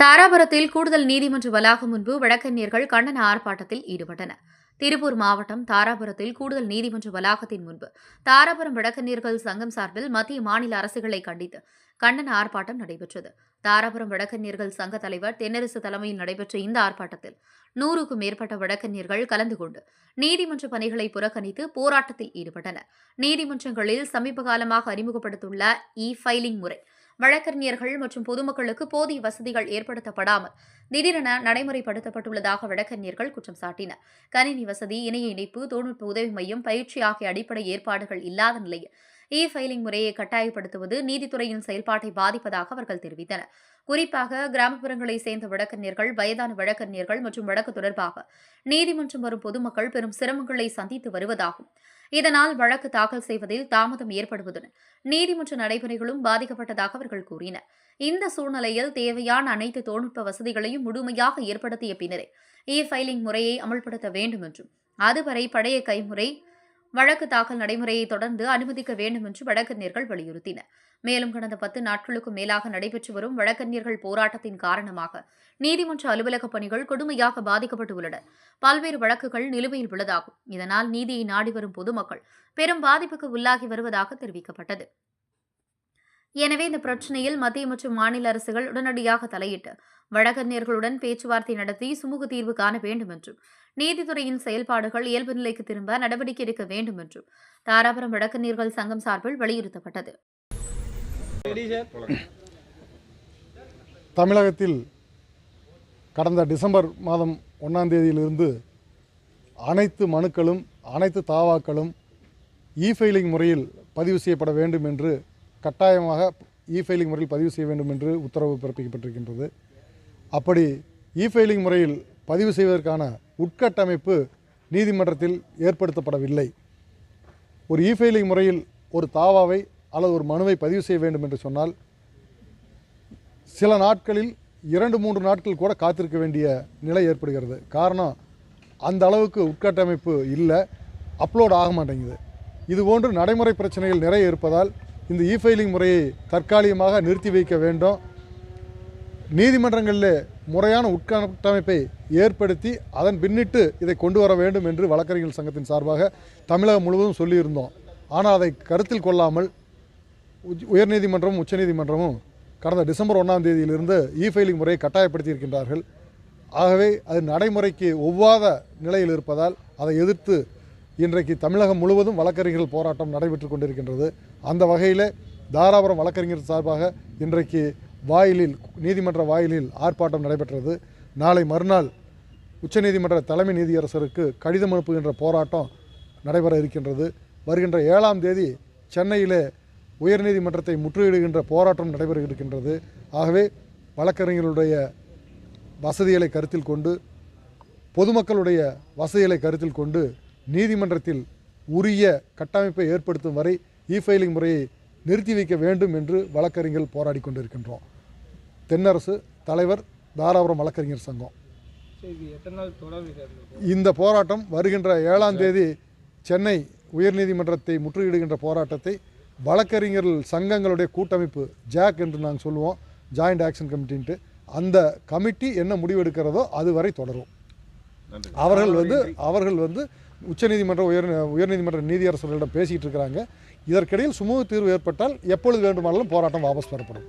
தாராபுரத்தில் கூடுதல் நீதிமன்ற வளாகம் முன்பு வழக்கறிஞர்கள் கண்டன ஆர்ப்பாட்டத்தில் ஈடுபட்டனர். திருப்பூர் மாவட்டம் தாராபுரத்தில் கூடுதல் நீதிமன்ற வளாகத்தின் முன்பு தாராபுரம் வழக்கறிஞர்கள் சங்கம் சார்பில் மத்திய மாநில அரசுகளை கண்டித்து கண்டன ஆர்ப்பாட்டம் நடைபெற்றது. தாராபுரம் வழக்கறிஞர்கள் சங்க தலைவர் தென்னரசு தலைமையில் நடைபெற்ற இந்த ஆர்ப்பாட்டத்தில் 100க்கும் மேற்பட்ட வழக்கறிஞர்கள் கலந்து கொண்டு நீதிமன்ற பணிகளை புறக்கணித்து போராட்டத்தில் ஈடுபட்டனர். நீதிமன்றங்களில் சமீப காலமாக அறிமுகப்படுத்தியுள்ள ஃபைலிங் முறை வழக்கறிஞர்கள் மற்றும் பொதுமக்களுக்கு போதிய வசதிகள் ஏற்படுத்தப்படாமல் திடீரென நடைமுறைப்படுத்தப்பட்டுள்ளதாக வழக்கறிஞர்கள் குற்றம் சாட்டினர். கணினி வசதி, இணைய இணைப்பு, தொழில்நுட்ப உதவி மையம், பயிற்சி ஆகிய அடிப்படை ஏற்பாடுகள் இல்லாத நிலையில் ஃபைலிங் முறையை கட்டாயப்படுத்துவது நீதித்துறையின் செயல்பாட்டை பாதிப்பதாக அவர்கள் தெரிவித்தனர். குறிப்பாக கிராமப்புறங்களை சேர்ந்த வழக்கறிஞர்கள், வயதான வழக்கறிஞர்கள் மற்றும் வழக்கு தொடர்பாக நீதிமன்றம் வரும் பொதுமக்கள் பெரும் சிரமங்களை சந்தித்து வருவதாகவும், இதனால் வழக்கு தாக்கல் செய்வதில் தாமதம் ஏற்படுவதுடன் நீதிமன்ற நடைமுறைகளும் பாதிக்கப்பட்டதாக அவர்கள் கூறினர். இந்த சூழ்நிலையில் தேவையான அனைத்து தொழில்நுட்ப வசதிகளையும் முழுமையாக ஏற்படுத்திய பின்னரே ஃபைலிங் முறையை அமல்படுத்த வேண்டும் என்றும், அதுவரை பழைய கைமுறை வழக்கு தாக்கல் நடைமுறையை தொடர்ந்து அனுமதிக்க வேண்டும் என்று வழக்கறிஞர்கள் வலியுறுத்தினர். மேலும் கடந்த 10 நாட்களுக்கும் மேலாக நடைபெற்று வரும் வழக்கறிஞர்கள் போராட்டத்தின் காரணமாக நீதிமன்ற அலுவலக பணிகள் கொடுமையாக பாதிக்கப்பட்டு உள்ளன. பல்வேறு வழக்குகள் நிலுவையில் உள்ளதாகும். இதனால் நீதியை நாடி வரும் பொதுமக்கள் பெரும் பாதிப்புக்கு உள்ளாகி வருவதாக தெரிவிக்கப்பட்டது. எனவே இந்த பிரச்சினையில் மத்திய மற்றும் மாநில அரசுகள் உடனடியாக தலையிட்டு வழக்கறிஞர்களுடன் பேச்சுவார்த்தை நடத்தி சுமூக தீர்வு காண வேண்டும் என்றும், நீதித்துறையின் செயல்பாடுகள் இயல்பு நிலைக்கு திரும்ப நடவடிக்கை எடுக்க வேண்டும் என்றும் தாராபுரம் வழக்கறிஞர்கள் சங்கம் சார்பில் வலியுறுத்தப்பட்டது. தமிழகத்தில் கடந்த டிசம்பர் மாதம் 1ஆம் தேதியிலிருந்து அனைத்து மனுக்களும், அனைத்து தாவாக்களும் ஃபைலிங் முறையில் பதிவு செய்யப்பட வேண்டும் என்று, கட்டாயமாக ஃபைலிங் முறையில் பதிவு செய்ய வேண்டும் என்று உத்தரவு பிறப்பிக்கப்பட்டிருக்கின்றது. அப்படி ஃபைலிங் முறையில் பதிவு செய்வதற்கான உட்கட்டமைப்பு நீதிமன்றத்தில் ஏற்படுத்தப்படவில்லை. ஒரு ஃபைலிங் முறையில் ஒரு தாவாவை அல்லது ஒரு மனுவை பதிவு செய்ய வேண்டும் என்று சொன்னால் சில நாட்களில் 2-3 நாட்கள் கூட காத்திருக்க வேண்டிய நிலை ஏற்படுகிறது. காரணம், அந்த அளவுக்கு உட்கட்டமைப்பு இல்லை, அப்லோட் ஆக மாட்டேங்குது. இதுபோன்று நடைமுறை பிரச்சனைகள் நிறைய இருப்பதால் இந்த ஃபைலிங் முறையை தற்காலிகமாக நிறுத்தி வைக்க வேண்டும். நீதிமன்றங்களில் முறையான உட்கட்டமைப்பை ஏற்படுத்தி அதன் பின்னிட்டு இதை கொண்டு வர வேண்டும் என்று வழக்கறிஞர்கள் சங்கத்தின் சார்பாக தமிழகம் முழுவதும் சொல்லியிருந்தோம். ஆனால் அதை கருத்தில் கொள்ளாமல் உயர்நீதிமன்றமும் உச்சநீதிமன்றமும் கடந்த டிசம்பர் 1ஆம் தேதியிலிருந்து ஃபைலிங் முறையை கட்டாயப்படுத்தியிருக்கின்றார்கள். ஆகவே அது நடைமுறைக்கு ஒவ்வாத நிலையில் இருப்பதால் அதை எதிர்த்து இன்றைக்கு தமிழகம் முழுவதும் வழக்கறிஞர்கள் போராட்டம் நடைபெற்று கொண்டிருக்கின்றது. அந்த வகையில் தாராபுரம் வழக்கறிஞர் சார்பாக இன்றைக்கு நீதிமன்ற வாயிலில் ஆர்ப்பாட்டம் நடைபெற்றது. நாளை மறுநாள் உச்சநீதிமன்ற தலைமை நீதியரசருக்கு கடிதம் அனுப்புகின்ற போராட்டம் நடைபெற இருக்கின்றது. வருகின்ற 7ஆம் தேதி சென்னையிலே உயர்நீதிமன்றத்தை முற்றுகையிடுகின்ற போராட்டம் நடைபெற இருக்கின்றது. ஆகவே வழக்கறிஞர்களுடைய வசதிகளை கருத்தில் கொண்டு, பொதுமக்களுடைய வசதிகளை கருத்தில் கொண்டு நீதிமன்றத்தில் உரிய கட்டமைப்பை ஏற்படுத்தும் வரை ஃபைலிங் முறையை நிறுத்தி வைக்க வேண்டும் என்று வழக்கறிஞர்கள் போராடி கொண்டிருக்கின்றோம். தென்னரசு, தலைவர், தாராபுரம் வழக்கறிஞர் சங்கம். இந்த போராட்டம் வருகின்ற 7ஆம் தேதி சென்னை உயர்நீதிமன்றத்தை முற்றுகையிடுகின்ற போராட்டத்தை வழக்கறிஞர்கள் சங்கங்களுடைய கூட்டமைப்பு, ஜாக் என்று நாங்கள் சொல்லுவோம், ஜாயிண்ட் ஆக்ஷன் கமிட்டின்ட்டு, அந்த கமிட்டி என்ன முடிவெடுக்கிறதோ அதுவரை தொடரும். அவர்கள் வந்து உச்சநீதிமன்ற உயர்நீதிமன்ற நீதியரசர்களிடம் பேசிக்கிட்டு இருக்கிறாங்க. இதற்கிடையில் சுமூக தீர்வு ஏற்பட்டால் எப்பொழுது வேண்டுமானாலும் போராட்டம் வாபஸ் பெறப்படும்.